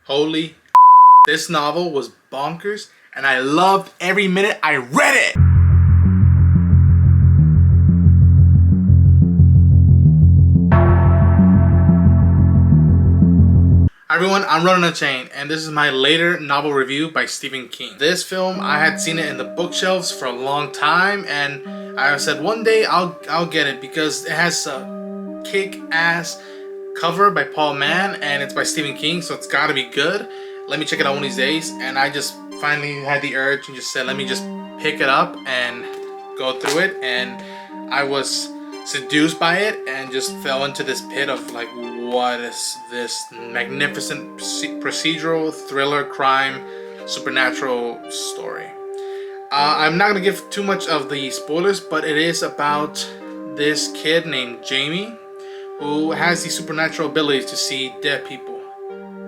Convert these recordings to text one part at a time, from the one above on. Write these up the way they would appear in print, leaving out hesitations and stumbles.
Holy, this novel was bonkers, and I loved every minute I read it. Hi everyone, I'm Running a Chain, and this is my later novel review by Stephen King. This film, I had seen it in the bookshelves for a long time, and I said one day I'll get it because it has a kick-ass cover by Paul Mann, and it's by Stephen King, so it's gotta be good. Let me check it out one of these days, and I just finally had the urge and just said, let me just pick it up and go through it, and I was seduced by it and just fell into this pit of like, what is this magnificent procedural thriller crime supernatural story. I'm not gonna give too much of the spoilers, but it is about this kid named Jamie who has these supernatural abilities to see dead people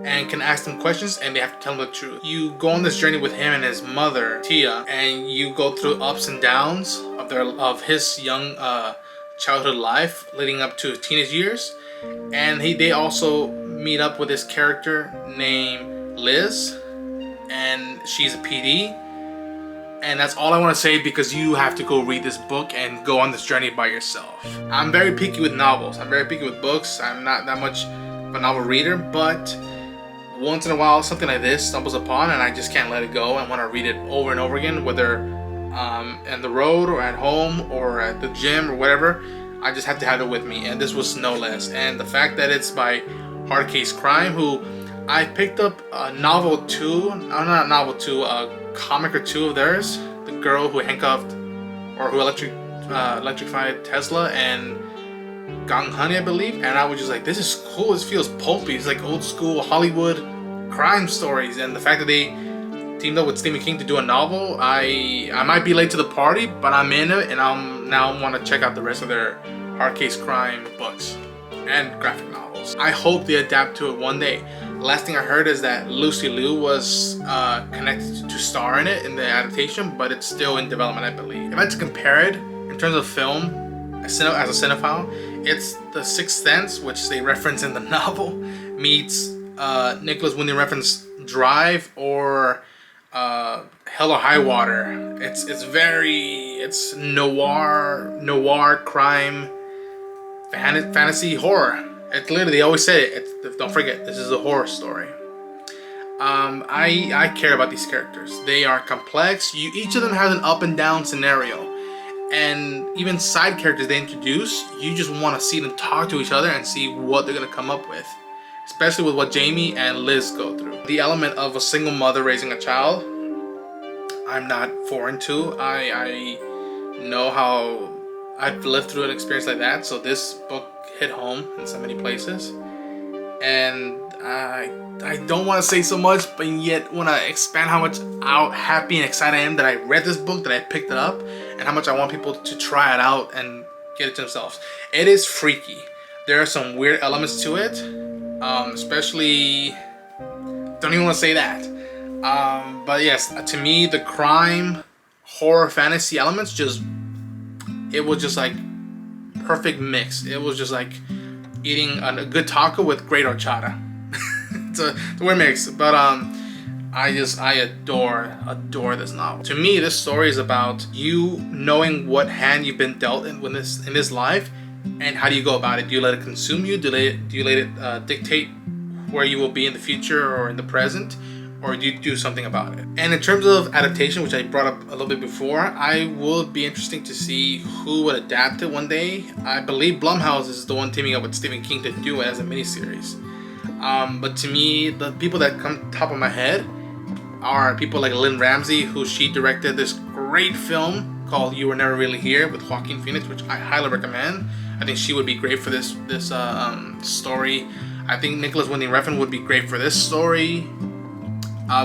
and can ask them questions and they have to tell them the truth. You go on this journey with him and his mother Tia, and you go through ups and downs of his young childhood life leading up to teenage years, and they also meet up with this character named Liz, and she's a PD, and that's all I want to say because you have to go read this book and go on this journey by yourself. I'm very picky with novels. I'm very picky with books. I'm not that much of a novel reader, but once in a while something like this stumbles upon and I just can't let it go. I want to read it over and over again, whether on the road or at home or at the gym or whatever. I just have to have it with me, and this was no less. And the fact that it's by Hard Case Crime, who I picked up a comic or two of theirs, the girl who handcuffed or who electrified Tesla and Gang Honey, I believe, and I was just like, this is cool, this feels pulpy, it's like old school Hollywood crime stories. And the fact that they teamed up with Stephen King to do a novel, I might be late to the party, but I'm in it, and I'm now want to check out the rest of their Hard Case Crime books and graphic novels. I hope they adapt to it one day. Last thing I heard is that Lucy Liu was connected to star in it in the adaptation, but it's still in development, I believe. If I had to compare it in terms of film, as a cinephile, it's The Sixth Sense, which they reference in the novel, meets Nicholas Winding reference Drive or Hell or High Water. It's noir crime, fantasy horror. It's literally, they always say it. Don't forget, this is a horror story. I care about these characters. They are complex. Each of them has an up and down scenario, and even side characters they introduce, you just want to see them talk to each other and see what they're gonna come up with. Especially with what Jamie and Liz go through. The element of a single mother raising a child, I'm not foreign to. I know how I've lived through an experience like that, so this book hit home in so many places. And I don't want to say so much, but yet want to expand how happy and excited I am that I read this book, that I picked it up, and how much I want people to try it out and get it to themselves. It is freaky. There are some weird elements to it. Especially, don't even want to say that, but yes, to me the crime, horror, fantasy elements it was just like perfect mix. It was just like eating a good taco with great horchata. It's a weird mix, but I adore this novel. To me, this story is about you knowing what hand you've been dealt in this life. And how do you go about it? Do you let it consume you? Do you let it dictate where you will be in the future or in the present? Or do you do something about it? And in terms of adaptation, which I brought up a little bit before, I will be interesting to see who would adapt it one day. I believe Blumhouse is the one teaming up with Stephen King to do it as a miniseries. But to me, the people that come top of my head are people like Lynn Ramsey, who she directed this great film called You Were Never Really Here with Joaquin Phoenix, which I highly recommend. I think she would be great for this story. I think Nicholas Winding Refn would be great for this story.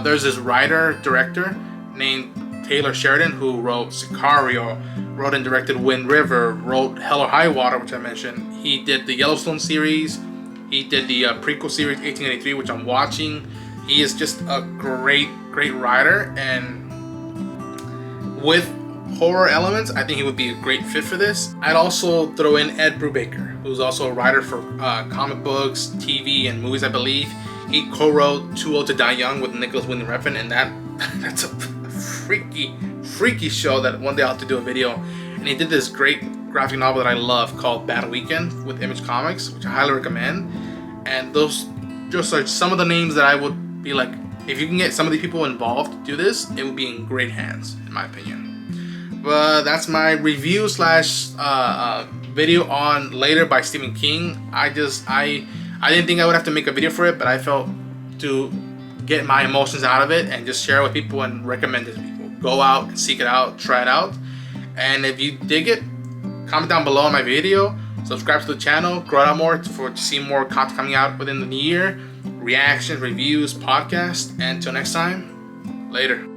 There's this writer-director named Taylor Sheridan who wrote Sicario, wrote and directed Wind River, wrote Hell or High Water, which I mentioned. He did the Yellowstone series. He did the prequel series 1883, which I'm watching. He is just a great writer, and with horror elements, I think he would be a great fit for this. I'd also throw in Ed Brubaker, who's also a writer for comic books, TV, and movies, I believe. He co-wrote Too Old to Die Young with Nicholas Winding Refn, and that's a freaky show that one day I'll have to do a video. And he did this great graphic novel that I love called Bad Weekend with Image Comics, which I highly recommend. And those just are some of the names that I would be like, if you can get some of these people involved to do this, it would be in great hands, in my opinion. But that's my review slash video on Later by Stephen King. I didn't think I would have to make a video for it, but I felt to get my emotions out of it and just share it with people and recommend it to people. Go out and seek it out, try it out. And if you dig it, comment down below on my video, subscribe to the channel, grow out more to see more content coming out within the new year, reactions, reviews, podcasts, and until next time, later.